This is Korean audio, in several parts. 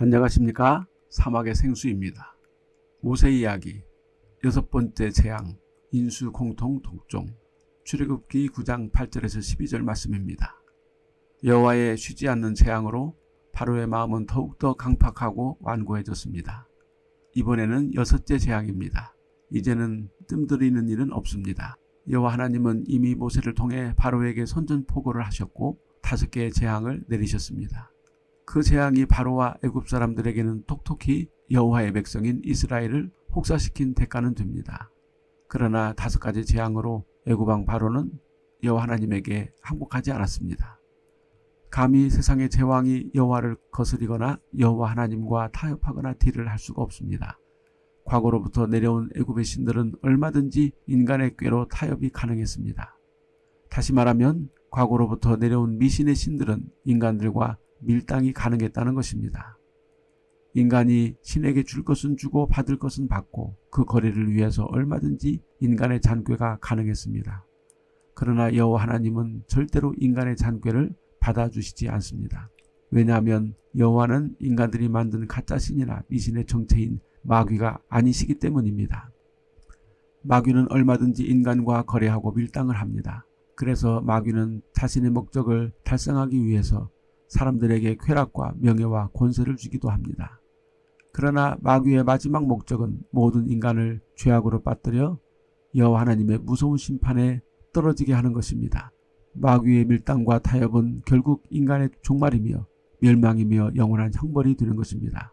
안녕하십니까? 사막의 생수입니다. 모세 이야기 6번째 재앙 인수 공통 독종 출애굽기 9장 8절에서 12절 말씀입니다. 여호와의 쉬지 않는 재앙으로 바로의 마음은 더욱더 강팍하고 완고해졌습니다. 이번에는 6째 재앙입니다. 이제는 뜸들이는 일은 없습니다. 여호와 하나님은 이미 모세를 통해 바로에게 선전포고를 하셨고 5개의 재앙을 내리셨습니다. 그 재앙이 바로와 애굽 사람들에게는 톡톡히 여호와의 백성인 이스라엘을 혹사시킨 대가는 됩니다. 그러나 5가지 재앙으로 애굽 왕 바로는 여호와 하나님에게 항복하지 않았습니다. 감히 세상의 제왕이 여호와를 거스리거나 여호와 하나님과 타협하거나 딜을 할 수가 없습니다. 과거로부터 내려온 애굽의 신들은 얼마든지 인간의 꾀로 타협이 가능했습니다. 다시 말하면 과거로부터 내려온 미신의 신들은 인간들과 밀당이 가능했다는 것입니다. 인간이 신에게 줄 것은 주고 받을 것은 받고 그 거래를 위해서 얼마든지 인간의 잔꾀가 가능했습니다. 그러나 여호와 하나님은 절대로 인간의 잔꾀를 받아주시지 않습니다. 왜냐하면 여호와는 인간들이 만든 가짜신이나 미신의 정체인 마귀가 아니시기 때문입니다. 마귀는 얼마든지 인간과 거래하고 밀당을 합니다. 그래서 마귀는 자신의 목적을 달성하기 위해서 사람들에게 쾌락과 명예와 권세를 주기도 합니다. 그러나 마귀의 마지막 목적은 모든 인간을 죄악으로 빠뜨려 여호와 하나님의 무서운 심판에 떨어지게 하는 것입니다. 마귀의 밀당과 타협은 결국 인간의 종말이며 멸망이며 영원한 형벌이 되는 것입니다.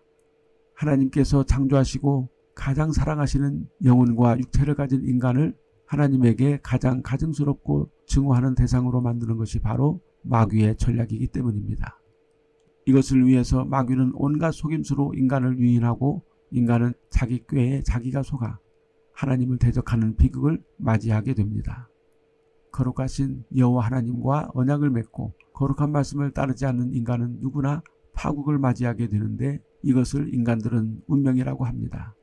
하나님께서 창조하시고 가장 사랑하시는 영혼과 육체를 가진 인간을 하나님에게 가장 가증스럽고 증오하는 대상으로 만드는 것이 바로 마귀의 전략이기 때문입니다. 이것을 위해서 마귀는 온갖 속임수로 인간을 유인하고 인간은 자기 꾀에 자기가 속아 하나님을 대적하는 비극을 맞이하게 됩니다. 거룩하신 여호와 하나님과 언약을 맺고 거룩한 말씀을 따르지 않는 인간은 누구나 파국을 맞이하게 되는데 이것을 인간들은 운명이라고 합니다.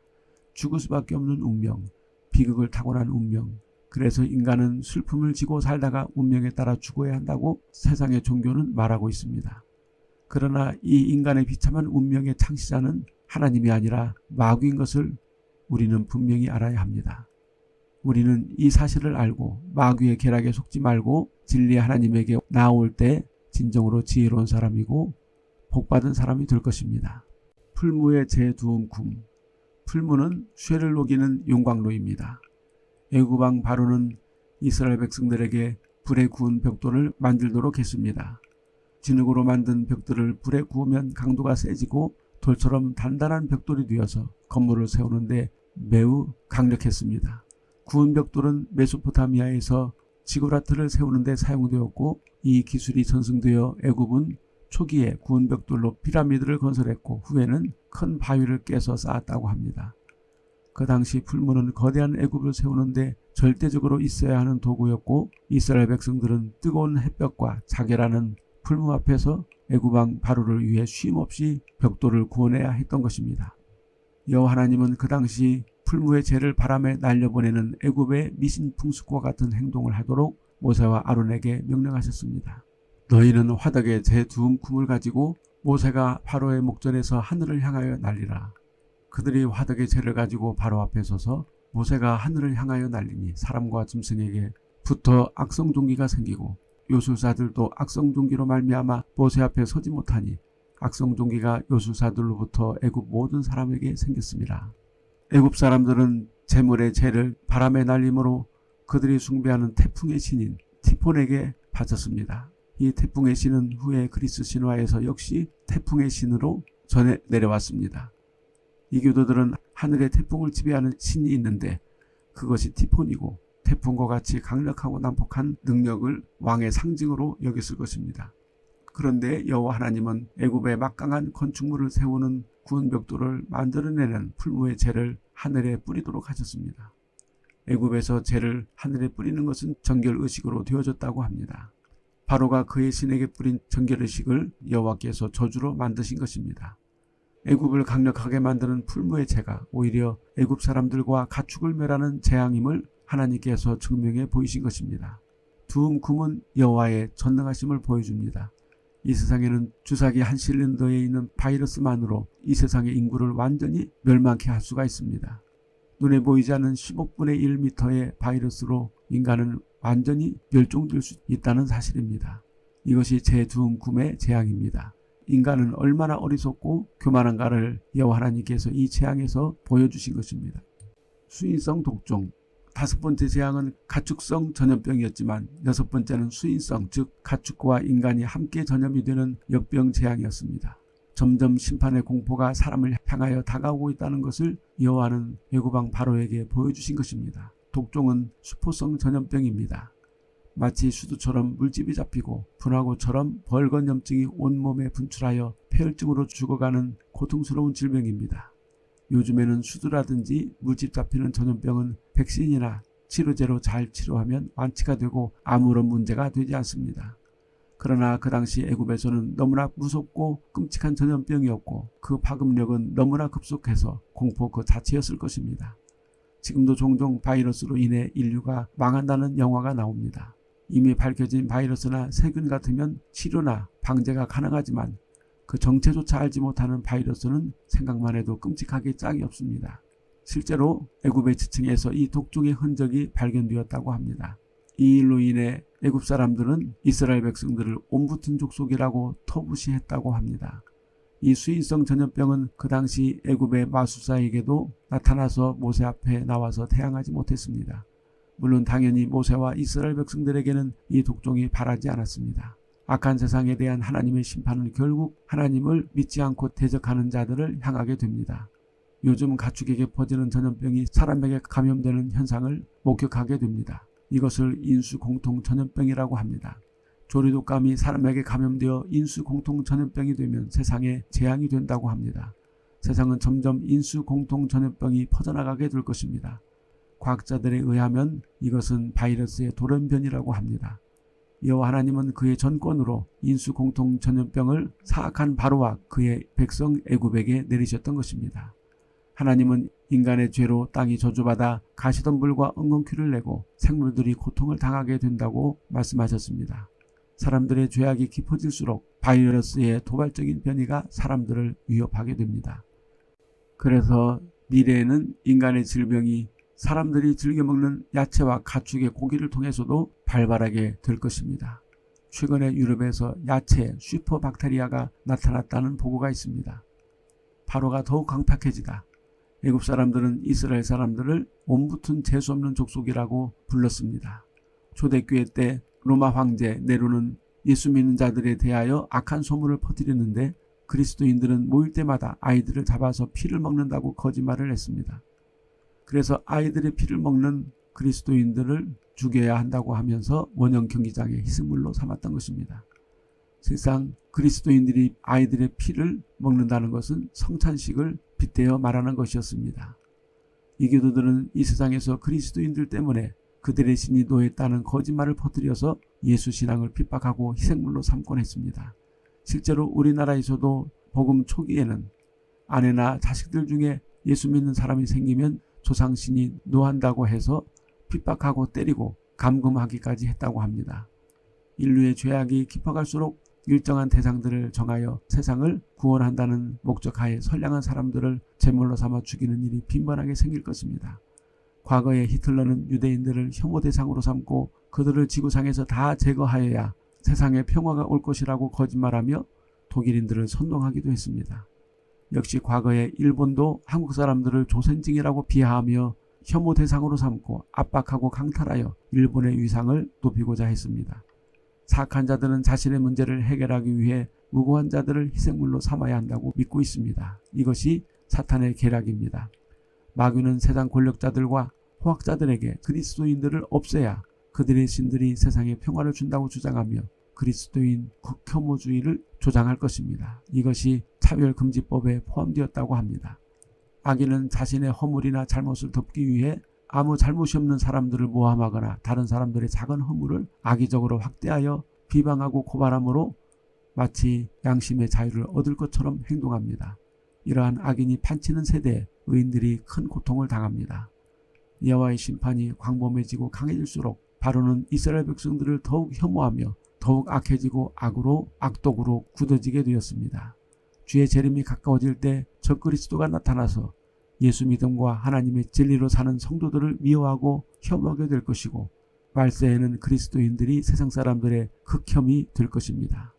죽을 수밖에 없는 운명, 비극을 타고난 운명. 그래서 인간은 슬픔을 지고 살다가 운명에 따라 죽어야 한다고 세상의 종교는 말하고 있습니다. 그러나 이 인간의 비참한 운명의 창시자는 하나님이 아니라 마귀인 것을 우리는 분명히 알아야 합니다. 우리는 이 사실을 알고 마귀의 계략에 속지 말고 진리의 하나님에게 나아올 때 진정으로 지혜로운 사람이고 복받은 사람이 될 것입니다. 풀무의 재두음 굼. 풀무는 쇠를 녹이는 용광로입니다. 애굽 왕 바로는 이스라엘 백성들에게 불에 구운 벽돌을 만들도록 했습니다. 진흙으로 만든 벽돌을 불에 구우면 강도가 세지고 돌처럼 단단한 벽돌이 되어서 건물을 세우는데 매우 강력했습니다. 구운 벽돌은 메소포타미아에서 지구라트를 세우는데 사용되었고 이 기술이 전승되어 애굽은 초기에 구운 벽돌로 피라미드를 건설했고 후에는 큰 바위를 깨서 쌓았다고 합니다. 그 당시 풀무는 거대한 애굽을 세우는데 절대적으로 있어야 하는 도구였고 이스라엘 백성들은 뜨거운 햇볕과 자결하는 풀무 앞에서 애굽 왕 바로를 위해 쉼없이 벽돌을 구워내야 했던 것입니다. 여호와 하나님은 그 당시 풀무의 재를 바람에 날려보내는 애굽의 미신 풍습과 같은 행동을 하도록 모세와 아론에게 명령하셨습니다. 너희는 화덕의 재두음 굼을 가지고 모세가 바로의 목전에서 하늘을 향하여 날리라. 그들이 화덕의 재를 가지고 바로 앞에 서서 모세가 하늘을 향하여 날리니 사람과 짐승에게 붙어 악성종기가 생기고 요술사들도 악성종기로 말미암아 모세 앞에 서지 못하니 악성종기가 요술사들로부터 애굽 모든 사람에게 생겼습니다. 애굽 사람들은 제물의 재를 바람에 날림으로 그들이 숭배하는 태풍의 신인 티폰에게 바쳤습니다. 이 태풍의 신은 후에 그리스 신화에서 역시 태풍의 신으로 전해 내려왔습니다. 이교도들은 하늘에 태풍을 지배하는 신이 있는데 그것이 티폰이고 태풍과 같이 강력하고 난폭한 능력을 왕의 상징으로 여겼을 것입니다. 그런데 여호와 하나님은 애굽에 막강한 건축물을 세우는 구운 벽돌을 만들어내는 풀무의 재를 하늘에 뿌리도록 하셨습니다. 애굽에서 재를 하늘에 뿌리는 것은 정결의식으로 되어졌다고 합니다. 바로가 그의 신에게 뿌린 정결의식을 여호와께서 저주로 만드신 것입니다. 애굽을 강력하게 만드는 풀무의 재가 오히려 애굽 사람들과 가축을 멸하는 재앙임을 하나님께서 증명해 보이신 것입니다. 두음 굼은 여호와의 전능하심을 보여줍니다. 이 세상에는 주사기 한 실린더에 있는 바이러스만으로 이 세상의 인구를 완전히 멸망케 할 수가 있습니다. 눈에 보이지 않는 15분의 1m의 바이러스로 인간은 완전히 멸종될 수 있다는 사실입니다. 이것이 제2금의 재앙입니다. 인간은 얼마나 어리석고 교만한가를 여호와 하나님께서 이 재앙에서 보여주신 것입니다. 수인성 독종, 다섯 번째 재앙은 가축성 전염병이었지만 여섯 번째는 수인성, 즉 가축과 인간이 함께 전염이 되는 역병 재앙이었습니다. 점점 심판의 공포가 사람을 향하여 다가오고 있다는 것을 여호와는 애굽왕 바로에게 보여주신 것입니다. 독종은 수포성 전염병입니다. 마치 수두처럼 물집이 잡히고 분화구처럼 벌건염증이 온몸에 분출하여 폐혈증으로 죽어가는 고통스러운 질병입니다. 요즘에는 수두라든지 물집 잡히는 전염병은 백신이나 치료제로 잘 치료하면 완치가 되고 아무런 문제가 되지 않습니다. 그러나 그 당시 애굽에서는 너무나 무섭고 끔찍한 전염병이었고 그 파급력은 너무나 급속해서 공포 그 자체였을 것입니다. 지금도 종종 바이러스로 인해 인류가 망한다는 영화가 나옵니다. 이미 밝혀진 바이러스나 세균 같으면 치료나 방제가 가능하지만 그 정체조차 알지 못하는 바이러스는 생각만 해도 끔찍하게 짝이 없습니다. 실제로 애굽의 지층에서 이 독종의 흔적이 발견되었다고 합니다. 이 일로 인해 애굽 사람들은 이스라엘 백성들을 옴붙은 족속이라고 터부시했다고 합니다. 이 수인성 전염병은 그 당시 애굽의 마술사에게도 나타나서 모세 앞에 나와서 태양하지 못했습니다. 물론 당연히 모세와 이스라엘 백성들에게는 이 독종이 바라지 않았습니다. 악한 세상에 대한 하나님의 심판은 결국 하나님을 믿지 않고 대적하는 자들을 향하게 됩니다. 요즘 가축에게 퍼지는 전염병이 사람에게 감염되는 현상을 목격하게 됩니다. 이것을 인수공통 전염병이라고 합니다. 조류독감이 사람에게 감염되어 인수공통 전염병이 되면 세상에 재앙이 된다고 합니다. 세상은 점점 인수공통 전염병이 퍼져나가게 될 것입니다. 과학자들에 의하면 이것은 바이러스의 돌연변이라고 합니다. 여호와 하나님은 그의 전권으로 인수공통 전염병을 사악한 바로와 그의 백성 애굽에게 내리셨던 것입니다. 하나님은 인간의 죄로 땅이 저주받아 가시덤불과 엉겅퀴를 내고 생물들이 고통을 당하게 된다고 말씀하셨습니다. 사람들의 죄악이 깊어질수록 바이러스의 도발적인 변이가 사람들을 위협하게 됩니다. 그래서 미래에는 인간의 질병이 사람들이 즐겨 먹는 야채와 가축의 고기를 통해서도 발발하게 될 것입니다. 최근에 유럽에서 야채 슈퍼박테리아가 나타났다는 보고가 있습니다. 바로가 더욱 강팍해지다 애굽 사람들은 이스라엘 사람들을 옴붙은 재수없는 족속이라고 불렀습니다. 초대교회 때 로마 황제 네로는 예수 믿는 자들에 대하여 악한 소문을 퍼뜨렸는데 그리스도인들은 모일 때마다 아이들을 잡아서 피를 먹는다고 거짓말을 했습니다. 그래서 아이들의 피를 먹는 그리스도인들을 죽여야 한다고 하면서 원형 경기장의 희생물로 삼았던 것입니다. 실상 그리스도인들이 아이들의 피를 먹는다는 것은 성찬식을 빗대어 말하는 것이었습니다. 이교도들은 이 세상에서 그리스도인들 때문에 그들의 신이 노했다는 거짓말을 퍼뜨려서 예수 신앙을 핍박하고 희생물로 삼곤 했습니다. 실제로 우리나라에서도 복음 초기에는 아내나 자식들 중에 예수 믿는 사람이 생기면 조상신이 노한다고 해서 핍박하고 때리고 감금하기까지 했다고 합니다. 인류의 죄악이 깊어갈수록 일정한 대상들을 정하여 세상을 구원한다는 목적하에 선량한 사람들을 제물로 삼아 죽이는 일이 빈번하게 생길 것입니다. 과거에 히틀러는 유대인들을 혐오 대상으로 삼고 그들을 지구상에서 다 제거하여야 세상에 평화가 올 것이라고 거짓말하며 독일인들을 선동하기도 했습니다. 역시 과거에 일본도 한국 사람들을 조선징이라고 비하하며 혐오 대상으로 삼고 압박하고 강탈하여 일본의 위상을 높이고자 했습니다. 사악한 자들은 자신의 문제를 해결하기 위해 무고한 자들을 희생물로 삼아야 한다고 믿고 있습니다. 이것이 사탄의 계략입니다. 마귀는 세상 권력자들과 호학자들에게 그리스도인들을 없애야 그들의 신들이 세상에 평화를 준다고 주장하며 그리스도인 극혐오주의를 조장할 것입니다. 이것이 차별금지법에 포함되었다고 합니다. 악인은 자신의 허물이나 잘못을 덮기 위해 아무 잘못이 없는 사람들을 모함하거나 다른 사람들의 작은 허물을 악의적으로 확대하여 비방하고 고발함으로 마치 양심의 자유를 얻을 것처럼 행동합니다. 이러한 악인이 판치는 세대에 의인들이 큰 고통을 당합니다. 여호와의 심판이 광범해지고 강해질수록 바로는 이스라엘 백성들을 더욱 혐오하며 더욱 악해지고 악독으로 굳어지게 되었습니다. 주의 재림이 가까워질 때 적그리스도가 나타나서 예수 믿음과 하나님의 진리로 사는 성도들을 미워하고 혐오하게 될 것이고, 말세에는 그리스도인들이 세상 사람들의 극혐이 될 것입니다.